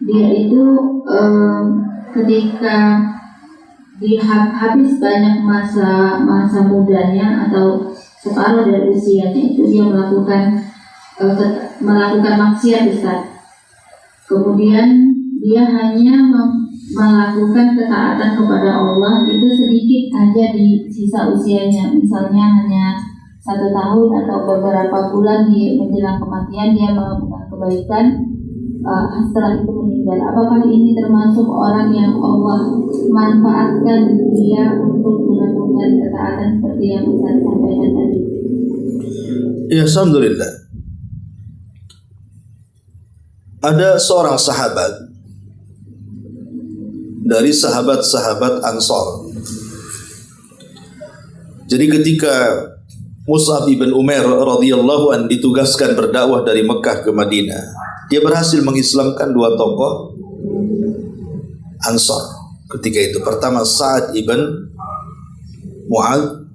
dia itu ketika habis banyak masa mudanya atau separuh dari usianya itu dia melakukan maksiat besar. Kemudian dia hanya melakukan ketaatan kepada Allah itu sedikit aja di sisa usianya, misalnya hanya 1 tahun atau beberapa bulan di menjelang kematian dia melakukan kebaikan, setelah itu meninggal. Apakah ini termasuk orang yang Allah manfaatkan dia untuk melakukan ketaatan seperti yang Ustaz sampaikan tadi? Ya, alhamdulillah. Ada seorang sahabat dari sahabat-sahabat Ansor. Jadi ketika Mus'ab ibn Umair radhiyallahu an ditugaskan berdakwah dari Mekah ke Madinah, dia berhasil mengislamkan 2 tokoh Ansor ketika itu. Pertama Sa'ad ibn Mu'ad,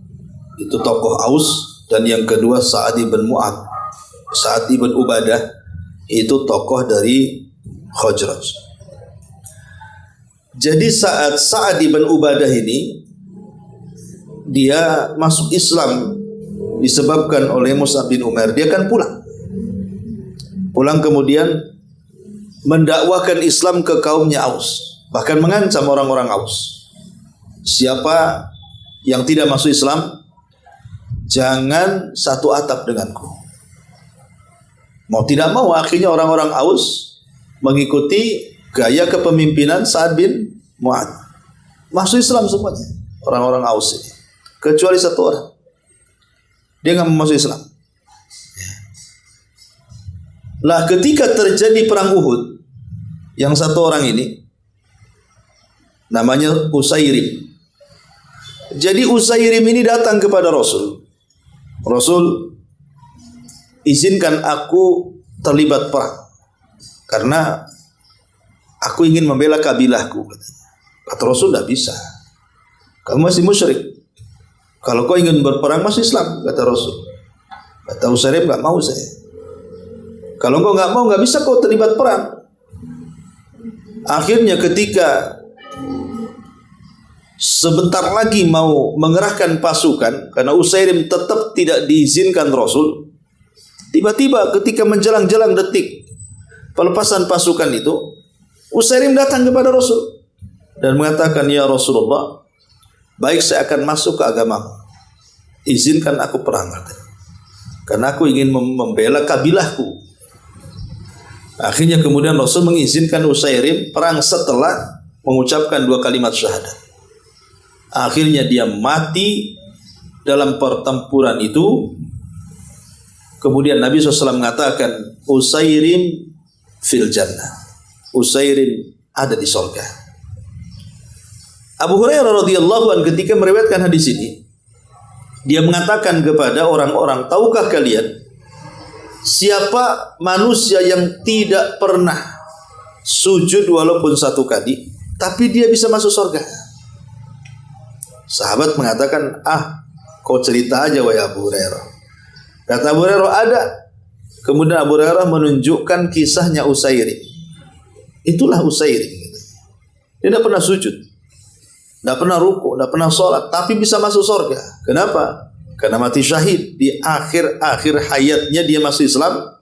itu tokoh Aus, dan yang kedua Sa'ad ibn Mu'ad, Sa'ad ibn Ubadah, itu tokoh dari Khazraj. Jadi saat Sa'ad ibn Ubadah ini dia masuk Islam disebabkan oleh Mus'ab bin Umair. Dia kan pulang kemudian mendakwahkan Islam ke kaumnya Aus, bahkan mengancam orang-orang Aus, siapa yang tidak masuk Islam jangan satu atap denganku. Mau tidak mau akhirnya orang-orang Aus mengikuti gaya kepemimpinan Sa'ad bin Mu'ad, masuk Islam semuanya orang-orang Aus ini, kecuali 1 orang, dia nggak mau masuk Islam. Lah ketika terjadi perang Uhud, yang 1 orang ini namanya Usairim. Jadi Usairim ini datang kepada Rasul. Rasul, izinkan aku terlibat perang karena aku ingin membela kabilahku. Kata Rasul, tidak bisa, kamu masih musyrik. Kalau kau ingin berperang masuk Islam, kata Rasul. Kata Usairim, nggak mau saya. Kalau kau nggak mau, nggak bisa kau terlibat perang. Akhirnya ketika sebentar lagi mau mengerahkan pasukan, karena Usairim tetap tidak diizinkan Rasul, tiba-tiba ketika menjelang-jelang detik pelepasan pasukan itu, Usairim datang kepada Rasul. dan mengatakan, ya Rasulullah, baik saya akan masuk ke agamamu, izinkan aku perang, karena aku ingin membela kabilahku. Akhirnya kemudian Rasul mengizinkan Usairim perang setelah mengucapkan 2 kalimat syahadat. Akhirnya dia mati dalam pertempuran itu. Kemudian Nabi SAW mengatakan, Usairim fil jannah, Usairim ada di surga. Abu Hurairah radhiyallahu anhu ketika meriwayatkan hadis ini, dia mengatakan kepada orang-orang, tahukah kalian siapa manusia yang tidak pernah sujud walaupun 1 kali, tapi dia bisa masuk surga? Sahabat mengatakan, kau cerita aja wahai Abu Hurairah. Kata Abu Hurairah, ada. Kemudian Abu Hurairah menunjukkan kisahnya Usairim. Itulah Usairim. Dia tidak pernah sujud, tidak pernah ruku, tidak pernah sholat, tapi bisa masuk surga. Kenapa? Karena mati syahid di akhir hayatnya, dia masuk Islam,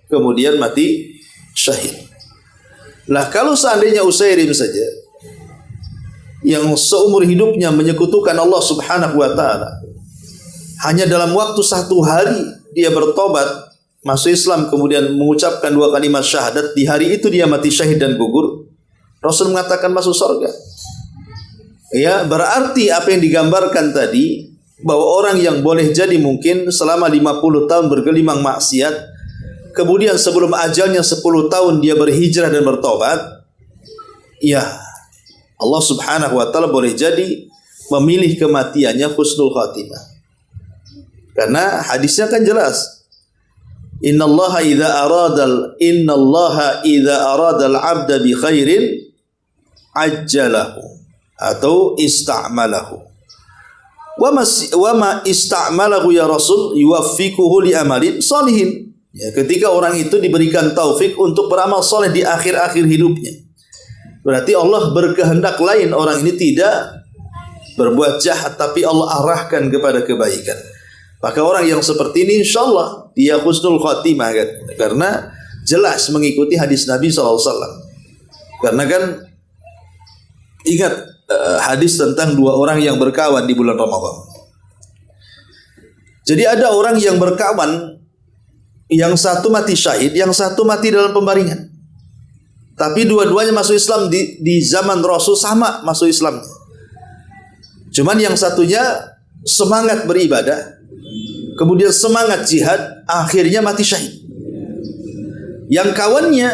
kemudian mati syahid. Lah kalau seandainya Usairim saja yang seumur hidupnya menyekutukan Allah Subhanahu wa taala, hanya dalam waktu 1 hari dia bertobat, masuk Islam, kemudian mengucapkan 2 kalimat syahadat, di hari itu dia mati syahid dan gugur, Rasul mengatakan masuk surga. Ya, berarti apa yang digambarkan tadi, bahwa orang yang boleh jadi mungkin selama 50 tahun bergelimang maksiat, kemudian sebelum ajalnya 10 tahun dia berhijrah dan bertobat, ya Allah Subhanahu wa taala boleh jadi memilih kematiannya husnul khatimah. Karena hadisnya kan jelas, Innallaha idza arada al-'abda bi khairin ajjalahu atau ista'malahu. Wa ma ista'malahu ya Rasul yuwaffiquhu li amalin salihin. Ya, ketika orang itu diberikan taufik untuk beramal soleh di akhir-akhir hidupnya, berarti Allah berkehendak lain, orang ini tidak berbuat jahat, tapi Allah arahkan kepada kebaikan. Maka orang yang seperti ini insyaallah dia husnul khatimah kan? Karena jelas mengikuti hadis Nabi SAW. Karena kan ingat hadis tentang 2 orang yang berkawan di bulan Ramadan. Jadi ada orang yang berkawan, yang satu mati syahid, yang satu mati dalam pembaringan. Tapi dua-duanya masuk Islam di zaman Rasul, sama masuk Islamnya. Cuman yang satunya semangat beribadah, kemudian semangat jihad, akhirnya mati syahid. Yang kawannya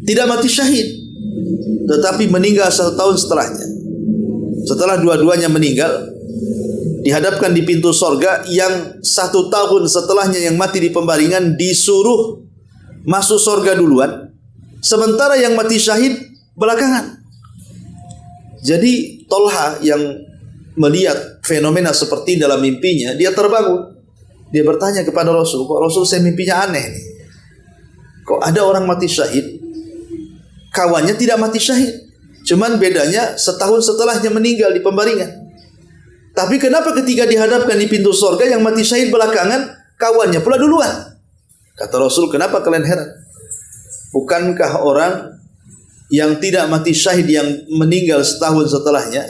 tidak mati syahid, tetapi meninggal 1 tahun setelahnya. Setelah dua-duanya meninggal, dihadapkan di pintu sorga, yang 1 tahun setelahnya yang mati di pembaringan disuruh masuk sorga duluan, sementara yang mati syahid belakangan. Jadi Tolha yang melihat fenomena seperti dalam mimpinya, dia terbangun. Dia bertanya kepada Rasul, kok Rasul saya mimpinya aneh nih. Kok ada orang mati syahid, kawannya tidak mati syahid. Cuman bedanya 1 tahun setelahnya meninggal di pembaringan. Tapi kenapa ketika dihadapkan di pintu sorga, yang mati syahid belakangan, kawannya pula duluan? Kata Rasul, kenapa kalian heran? Bukankah orang yang tidak mati syahid yang meninggal 1 tahun setelahnya,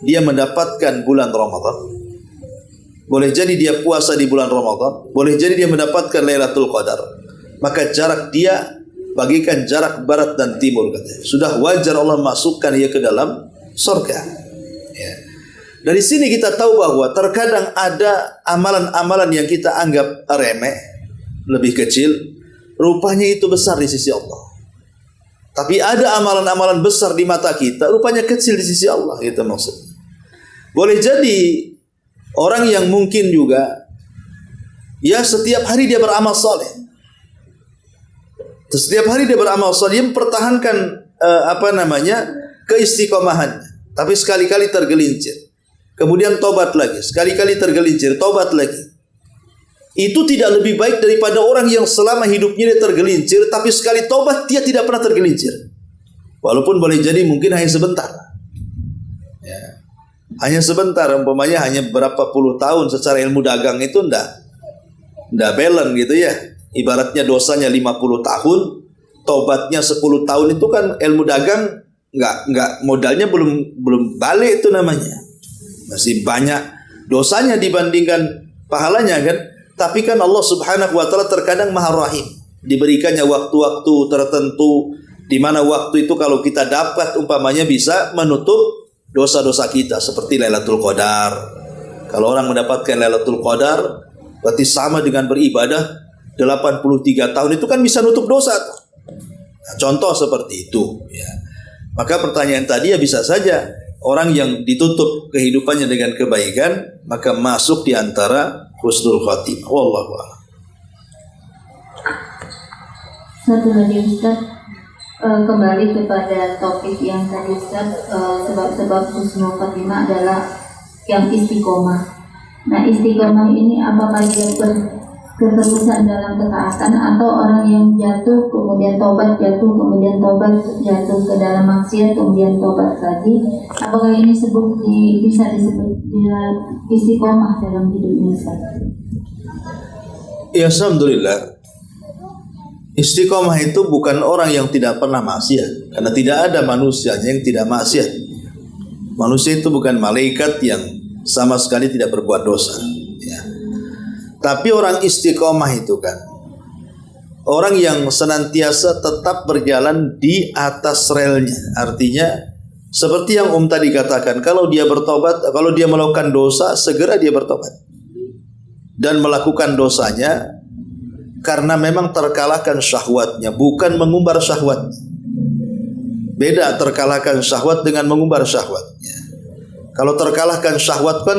dia mendapatkan bulan Ramadan? Boleh jadi dia puasa di bulan Ramadan, boleh jadi dia mendapatkan Lailatul Qadar. Maka jarak dia bagikan jarak barat dan timur, katanya. Sudah wajar Allah masukkan ia ke dalam surga. Ya. Dari sini kita tahu bahwa terkadang ada amalan-amalan yang kita anggap remeh, lebih kecil, rupanya itu besar di sisi Allah. Tapi ada amalan-amalan besar di mata kita, rupanya kecil di sisi Allah, gitu maksudnya. Boleh jadi orang yang mungkin juga, ya setiap hari dia beramal soleh, setiap hari dia beramal soleh, dia mempertahankan keistiqomahannya, tapi sekali-kali tergelincir, kemudian tobat lagi, sekali-kali tergelincir, tobat lagi. Itu tidak lebih baik daripada orang yang selama hidupnya dia tergelincir, tapi sekali tobat dia tidak pernah tergelincir, walaupun boleh jadi mungkin hanya sebentar. Ya. Hanya sebentar, umpamanya hanya berapa puluh tahun. Secara ilmu dagang itu ndak balance gitu ya. Ibaratnya dosanya 50 tahun, tobatnya 10 tahun, itu kan ilmu dagang nggak modalnya belum balik itu namanya. Masih banyak dosanya dibandingkan pahalanya kan. Tapi kan Allah Subhanahu wa taala terkadang Maha Rahim. Diberikannya waktu-waktu tertentu di mana waktu itu kalau kita dapat umpamanya bisa menutup dosa-dosa kita seperti Lailatul Qadar. Kalau orang mendapatkan Lailatul Qadar berarti sama dengan beribadah 83 tahun, itu kan bisa nutup dosa. Nah, contoh seperti itu ya. Maka pertanyaan tadi ya bisa saja orang yang ditutup kehidupannya dengan kebaikan maka masuk di antara husnul khatimah. Wallahu a'lam. Satu lagi Ustaz, kembali kepada topik yang tadi Ustaz, sebab-sebab husnul khatimah adalah yang istiqomah. Nah, istiqomah ini apakah dia keterusan dalam ketaatan atau orang yang jatuh kemudian tobat, jatuh kemudian tobat, jatuh ke dalam maksiat kemudian tobat lagi, apakah ini bisa disebut dia istiqomah dalam hidupnya Ustaz? Ya, alhamdulillah. Istiqomah itu bukan orang yang tidak pernah maksiat, karena tidak ada manusianya yang tidak maksiat. Manusia itu bukan malaikat yang sama sekali tidak berbuat dosa ya. Tapi orang istiqomah itu kan orang yang senantiasa tetap berjalan di atas relnya. Artinya seperti yang tadi katakan, kalau dia bertobat, kalau dia melakukan dosa, segera dia bertobat dan melakukan dosanya karena memang terkalahkan syahwatnya, bukan mengumbar syahwatnya. Beda terkalahkan syahwat dengan mengumbar syahwatnya. Kalau terkalahkan syahwat kan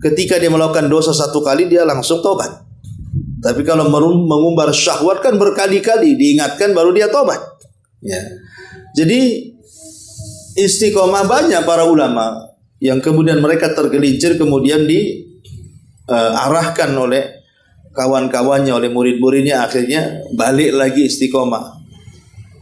ketika dia melakukan dosa satu kali dia langsung tobat. Tapi kalau mengumbar syahwat kan berkali-kali diingatkan baru dia tobat. Ya. Jadi istiqomah banyak para ulama yang kemudian mereka tergelincir kemudian diarahkan oleh kawan-kawannya, oleh murid-muridnya, akhirnya balik lagi istiqomah.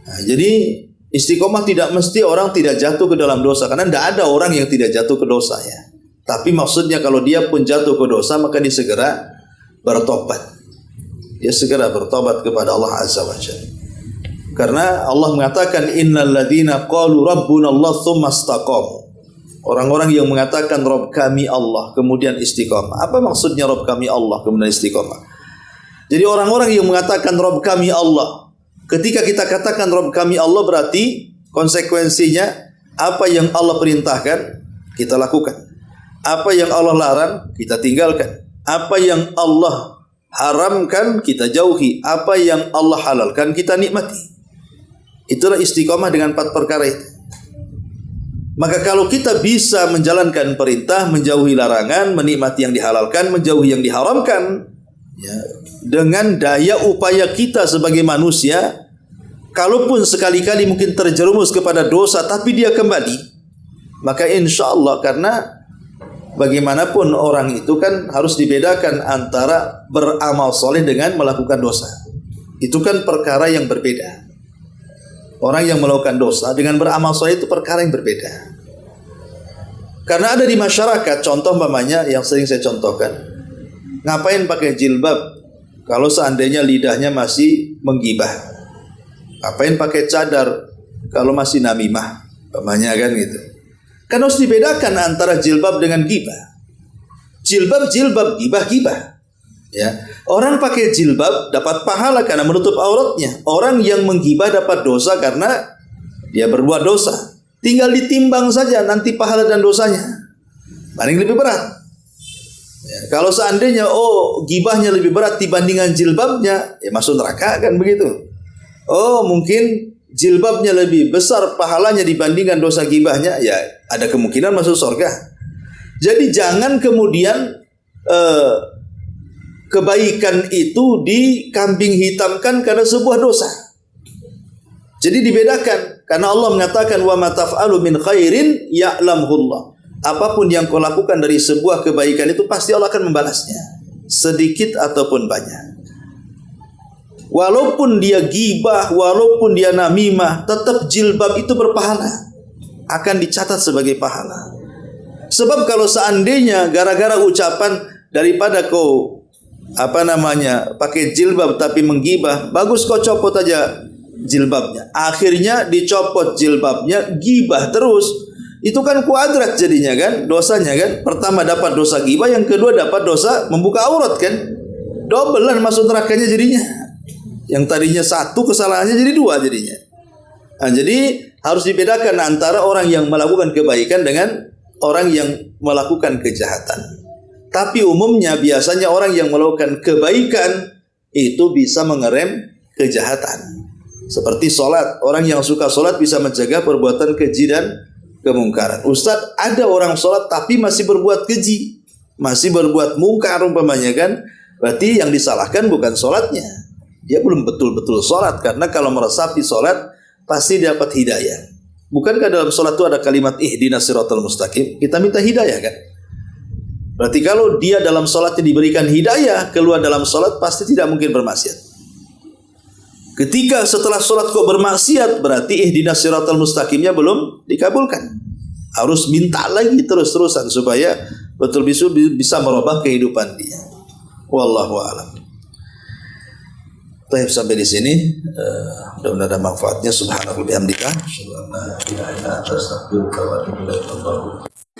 Nah, jadi istiqomah tidak mesti orang tidak jatuh ke dalam dosa, karena tidak ada orang yang tidak jatuh ke dosa ya. Tapi maksudnya kalau dia pun jatuh ke dosa maka dia segera bertobat. Dia segera bertobat kepada Allah Azza wa Jalla. Karena Allah mengatakan innal ladzina qalu rabbuna Allah tsumma istaqamu. Orang-orang yang mengatakan Rabb kami Allah kemudian istiqamah. Apa maksudnya Rabb kami Allah kemudian istiqamah? Jadi orang-orang yang mengatakan Rabb kami Allah, ketika kita katakan Rabb kami Allah berarti konsekuensinya apa yang Allah perintahkan kita lakukan. Apa yang Allah larang kita tinggalkan. Apa yang Allah haramkan kita jauhi. Apa yang Allah halalkan kita nikmati. Itulah istiqamah dengan 4 perkara itu. Maka kalau kita bisa menjalankan perintah, menjauhi larangan, menikmati yang dihalalkan, menjauhi yang diharamkan ya, dengan daya upaya kita sebagai manusia, kalaupun sekali-kali mungkin terjerumus kepada dosa tapi dia kembali, maka insya Allah, karena bagaimanapun orang itu kan harus dibedakan antara beramal soleh dengan melakukan dosa. Itu kan perkara yang berbeda. Orang yang melakukan dosa dengan beramal soleh itu perkara yang berbeda. Karena ada di masyarakat, contoh umpamanya yang sering saya contohkan, ngapain pakai jilbab kalau seandainya lidahnya masih menggibah? Ngapain pakai cadar kalau masih namimah? Umpamanya kan gitu. Kan harus dibedakan antara jilbab dengan gibah. Jilbab, gibah. Ya. Orang pakai jilbab dapat pahala karena menutup auratnya. Orang yang menggibah dapat dosa karena dia berbuat dosa. Tinggal ditimbang saja nanti pahala dan dosanya. Mana yang lebih berat? Ya, kalau seandainya gibahnya lebih berat dibandingkan jilbabnya, ya masuk neraka kan begitu. Oh, mungkin jilbabnya lebih besar pahalanya dibandingkan dosa gibahnya, ya ada kemungkinan masuk surga. Jadi jangan kemudian kebaikan itu dikambing hitamkan karena sebuah dosa. Jadi dibedakan, karena Allah mengatakan wa ma taf'alu min khairin ya'lamhullah. Apapun yang kau lakukan dari sebuah kebaikan itu pasti Allah akan membalasnya, sedikit ataupun banyak. Walaupun dia gibah, walaupun dia namimah, tetap jilbab itu berpahala, akan dicatat sebagai pahala. Sebab kalau seandainya gara-gara ucapan daripada kau pakai jilbab tapi menggibah, bagus kau copot aja jilbabnya. Akhirnya dicopot jilbabnya, gibah terus. Itu kan kuadrat jadinya kan, dosanya kan. Pertama dapat dosa gibah, yang kedua dapat dosa membuka aurat kan. Dobelan masuk nerakanya jadinya. Yang tadinya satu kesalahannya jadi dua jadinya. Nah, jadi harus dibedakan antara orang yang melakukan kebaikan dengan orang yang melakukan kejahatan. Tapi umumnya biasanya orang yang melakukan kebaikan itu bisa mengerem kejahatan. Seperti sholat, orang yang suka sholat bisa mencegah perbuatan keji dan kemungkaran. Ustadz, ada orang sholat tapi masih berbuat keji, masih berbuat mungkar umpamanya kan. Berarti yang disalahkan bukan sholatnya, dia belum betul-betul sholat. Karena kalau meresapi sholat pasti dapat hidayah. Bukankah dalam sholat itu ada kalimat ihdinas siratal mustaqim? Kita minta hidayah kan. Berarti kalau dia dalam sholatnya diberikan hidayah, keluar dalam sholat pasti tidak mungkin bermaksiat. Ketika setelah sholat kok bermaksiat, berarti ihdinas siratal mustaqimnya belum dikabulkan. Harus minta lagi terus-terusan supaya betul-betul bisa merubah kehidupan dia. Wallahu a'lam. Baik, sampai di sini. Mudah-mudahan ada manfaatnya. Subhanallah bihamdika. Asyhadu an la ilaha illa anta astaghfiruka wa atubu ilaik.